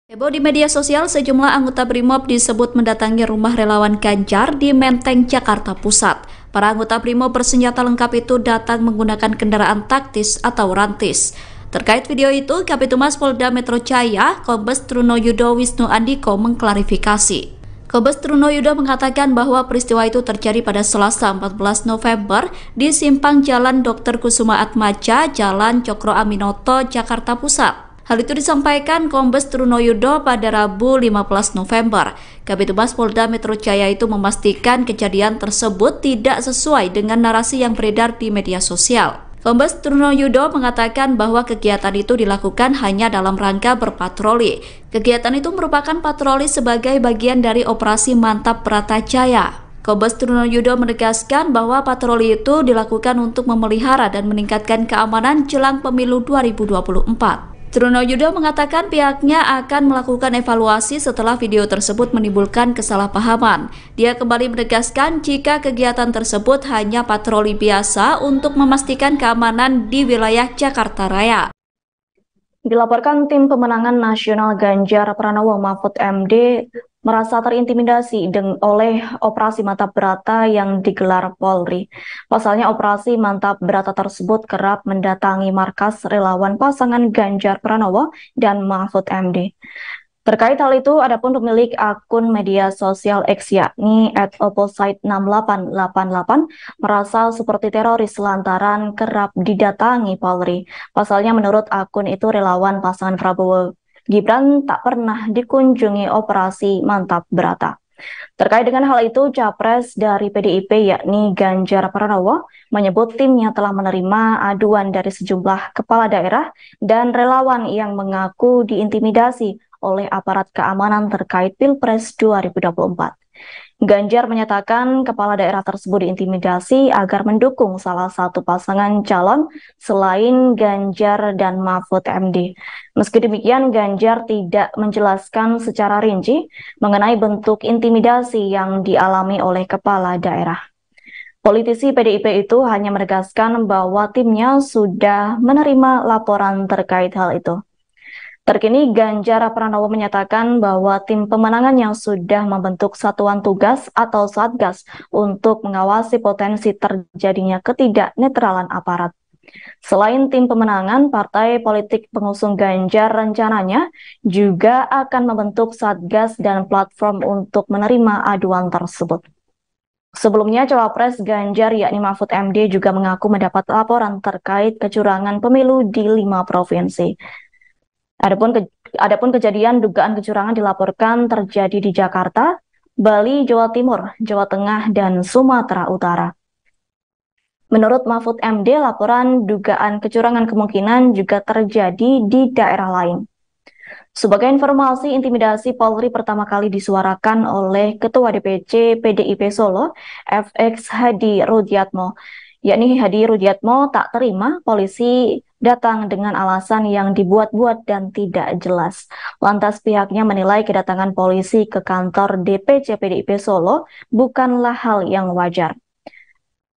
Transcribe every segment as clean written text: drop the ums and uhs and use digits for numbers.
Heboh di media sosial, sejumlah anggota BRIMOB disebut mendatangi rumah relawan Ganjar di Menteng, Jakarta Pusat. Para anggota BRIMOB bersenjata lengkap itu datang menggunakan kendaraan taktis atau rantis. Terkait video itu, Kabitumas Polda Metro Jaya, Kombes Trunoyudo Wisnu Andiko mengklarifikasi. Kombes Trunoyudo mengatakan bahwa peristiwa itu terjadi pada Selasa 14 November di simpang Jalan Dr. Kusuma Atmaja, Jalan Cokro Aminoto, Jakarta Pusat. Hal itu disampaikan Kombes Trunoyudo pada Rabu 15 November. Kabitumas Polda Metro Jaya itu memastikan kejadian tersebut tidak sesuai dengan narasi yang beredar di media sosial. Kombes Trunoyudo mengatakan bahwa kegiatan itu dilakukan hanya dalam rangka berpatroli. Kegiatan itu merupakan patroli sebagai bagian dari operasi Mantap Bratajaya. Kombes Trunoyudo menegaskan bahwa patroli itu dilakukan untuk memelihara dan meningkatkan keamanan jelang pemilu 2024. Trunoyudo mengatakan pihaknya akan melakukan evaluasi setelah video tersebut menimbulkan kesalahpahaman. Dia kembali menegaskan jika kegiatan tersebut hanya patroli biasa untuk memastikan keamanan di wilayah Jakarta Raya. Dilaporkan tim pemenangan nasional Ganjar Pranowo Mahfud MD merasa terintimidasi oleh operasi Mantap Brata yang digelar Polri. Pasalnya operasi Mantap Brata tersebut kerap mendatangi markas relawan pasangan Ganjar Pranowo dan Mahfud MD. Terkait hal itu, adapun pemilik akun media sosial X yakni @opposite6888 merasa seperti teroris lantaran kerap didatangi Polri. Pasalnya menurut akun itu relawan pasangan Prabowo Gibran tak pernah dikunjungi operasi Mantap Brata. Terkait dengan hal itu, Capres dari PDIP yakni Ganjar Pranowo menyebut timnya telah menerima aduan dari sejumlah kepala daerah dan relawan yang mengaku diintimidasi oleh aparat keamanan terkait Pilpres 2024. Ganjar menyatakan kepala daerah tersebut diintimidasi agar mendukung salah satu pasangan calon selain Ganjar dan Mahfud MD. Meski demikian, Ganjar tidak menjelaskan secara rinci mengenai bentuk intimidasi yang dialami oleh kepala daerah. Politisi PDIP itu hanya menegaskan bahwa timnya sudah menerima laporan terkait hal itu. Terkini, Ganjar Pranowo menyatakan bahwa tim pemenangan yang sudah membentuk satuan tugas atau Satgas untuk mengawasi potensi terjadinya ketidaknetralan aparat. Selain tim pemenangan, partai politik pengusung Ganjar rencananya juga akan membentuk Satgas dan platform untuk menerima aduan tersebut. Sebelumnya, Cawapres Ganjar yakni Mahfud MD juga mengaku mendapat laporan terkait kecurangan pemilu di 5 provinsi. Adapun kejadian dugaan kecurangan dilaporkan terjadi di Jakarta, Bali, Jawa Timur, Jawa Tengah, dan Sumatera Utara. Menurut Mahfud MD, laporan dugaan kecurangan kemungkinan juga terjadi di daerah lain. Sebagai informasi, intimidasi Polri pertama kali disuarakan oleh Ketua DPC PDIP Solo, FX Hadi Rudiatmo. Yakni Hadi Rudiatmo tak terima polisi datang dengan alasan yang dibuat-buat dan tidak jelas. Lantas pihaknya menilai kedatangan polisi ke kantor DPC PDIP Solo bukanlah hal yang wajar.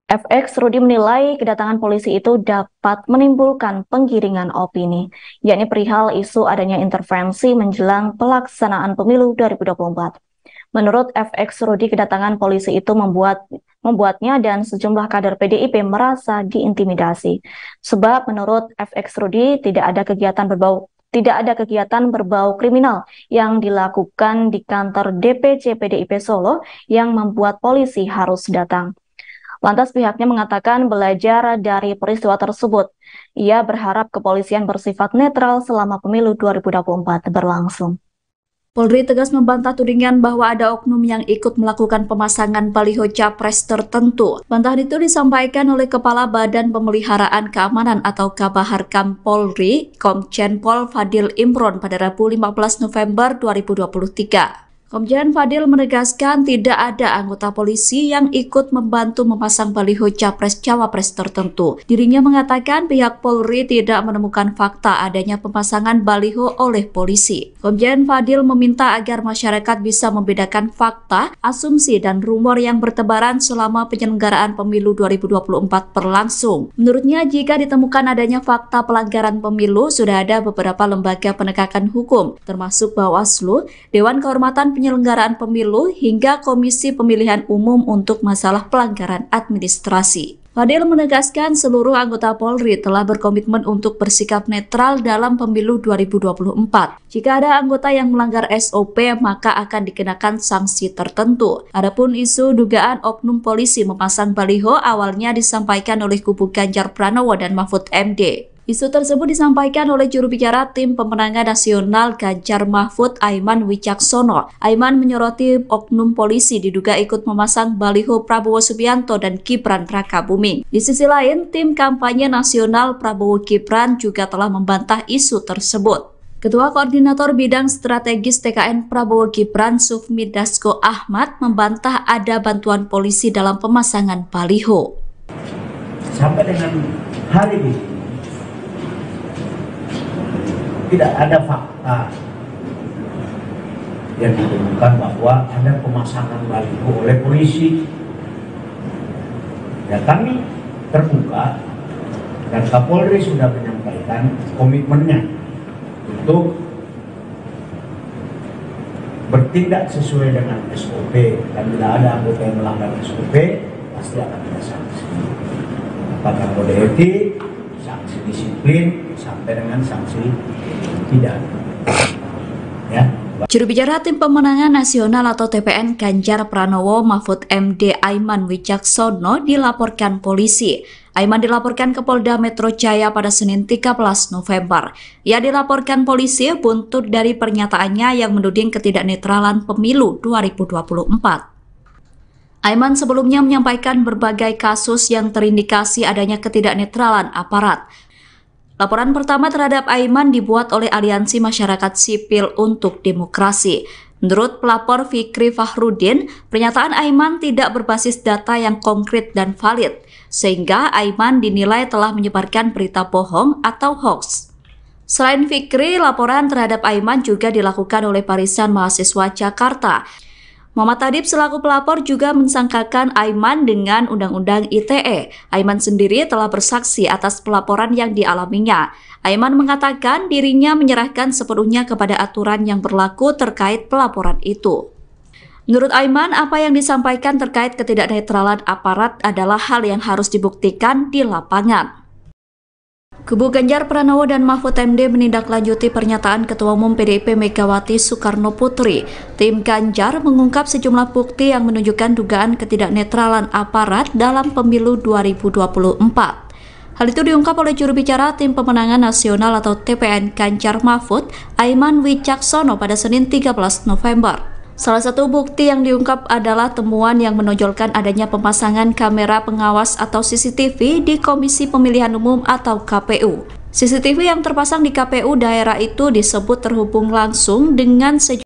FX Rudi menilai kedatangan polisi itu dapat menimbulkan penggiringan opini, yakni perihal isu adanya intervensi menjelang pelaksanaan pemilu 2024. Menurut FX Rudi, kedatangan polisi itu membuatnya dan sejumlah kader PDIP merasa diintimidasi. Sebab menurut FX Rudi tidak ada kegiatan berbau kriminal yang dilakukan di kantor DPC PDIP Solo yang membuat polisi harus datang. Lantas pihaknya mengatakan belajar dari peristiwa tersebut. Ia berharap kepolisian bersifat netral selama pemilu 2024 berlangsung. Polri tegas membantah tudingan bahwa ada oknum yang ikut melakukan pemasangan baliho capres tertentu. Bantahan itu disampaikan oleh Kepala Badan Pemeliharaan Keamanan atau Kabaharkam Polri, Komjen Pol Fadil Imron pada Rabu 15 November 2023. Komjen Fadil menegaskan tidak ada anggota polisi yang ikut membantu memasang baliho capres-cawapres tertentu. Dirinya mengatakan pihak Polri tidak menemukan fakta adanya pemasangan baliho oleh polisi. Komjen Fadil meminta agar masyarakat bisa membedakan fakta, asumsi, dan rumor yang bertebaran selama penyelenggaraan pemilu 2024 berlangsung. Menurutnya, jika ditemukan adanya fakta pelanggaran pemilu, sudah ada beberapa lembaga penegakan hukum, termasuk Bawaslu, Dewan Kehormatan Penyelenggaraan Pemilu, hingga Komisi Pemilihan Umum untuk masalah pelanggaran administrasi. Fadil menegaskan seluruh anggota Polri telah berkomitmen untuk bersikap netral dalam pemilu 2024. Jika ada anggota yang melanggar SOP, maka akan dikenakan sanksi tertentu. Adapun isu dugaan oknum polisi memasang baliho awalnya disampaikan oleh kubu Ganjar Pranowo dan Mahfud MD. Isu tersebut disampaikan oleh juru bicara Tim Pemenangan Nasional Ganjar Mahfud, Aiman Wicaksono. Aiman menyoroti oknum polisi diduga ikut memasang baliho Prabowo Subianto dan Gibran Rakabuming. Di sisi lain, Tim Kampanye Nasional Prabowo Gibran juga telah membantah isu tersebut. Ketua Koordinator Bidang Strategis TKN Prabowo Gibran, Sufmi Dasko Ahmad, membantah ada bantuan polisi dalam pemasangan baliho. Sampai dengan hari ini, tidak ada fakta yang ditemukan bahwa ada pemasangan baliho oleh polisi. Ya, kami terbuka dan Kapolri sudah menyampaikan komitmennya untuk bertindak sesuai dengan SOP, dan bila ada anggota yang melanggar SOP pasti akan ada sanksi. Apakah kode etik, sanksi disiplin, sampai dengan sanksi tidak. Ya. Juru bicara Tim Pemenangan Nasional atau TPN Ganjar Pranowo, Mahfud MD, Aiman Wicaksono dilaporkan polisi. Aiman dilaporkan ke Polda Metro Jaya pada Senin 13 November. Ia dilaporkan polisi buntut dari pernyataannya yang menuding ketidaknetralan pemilu 2024. Aiman sebelumnya menyampaikan berbagai kasus yang terindikasi adanya ketidaknetralan aparat. Laporan pertama terhadap Aiman dibuat oleh Aliansi Masyarakat Sipil untuk Demokrasi. Menurut pelapor Fikri Fahrudin, pernyataan Aiman tidak berbasis data yang konkret dan valid, sehingga Aiman dinilai telah menyebarkan berita bohong atau hoax. Selain Fikri, laporan terhadap Aiman juga dilakukan oleh Barisan Mahasiswa Jakarta. Muhammad Tadib selaku pelapor juga mensangkakan Aiman dengan Undang-Undang ITE. Aiman sendiri telah bersaksi atas pelaporan yang dialaminya. Aiman mengatakan dirinya menyerahkan sepenuhnya kepada aturan yang berlaku terkait pelaporan itu. Menurut Aiman, apa yang disampaikan terkait ketidaknetralan aparat adalah hal yang harus dibuktikan di lapangan. Kubu Ganjar Pranowo dan Mahfud MD menindaklanjuti pernyataan Ketua Umum PDIP Megawati Soekarno Putri. Tim Ganjar mengungkap sejumlah bukti yang menunjukkan dugaan ketidaknetralan aparat dalam pemilu 2024. Hal itu diungkap oleh juru bicara Tim Pemenangan Nasional atau TPN Ganjar Mahfud, Aiman Wicaksono pada Senin 13 November. Salah satu bukti yang diungkap adalah temuan yang menonjolkan adanya pemasangan kamera pengawas atau CCTV di Komisi Pemilihan Umum atau KPU. CCTV yang terpasang di KPU daerah itu disebut terhubung langsung dengan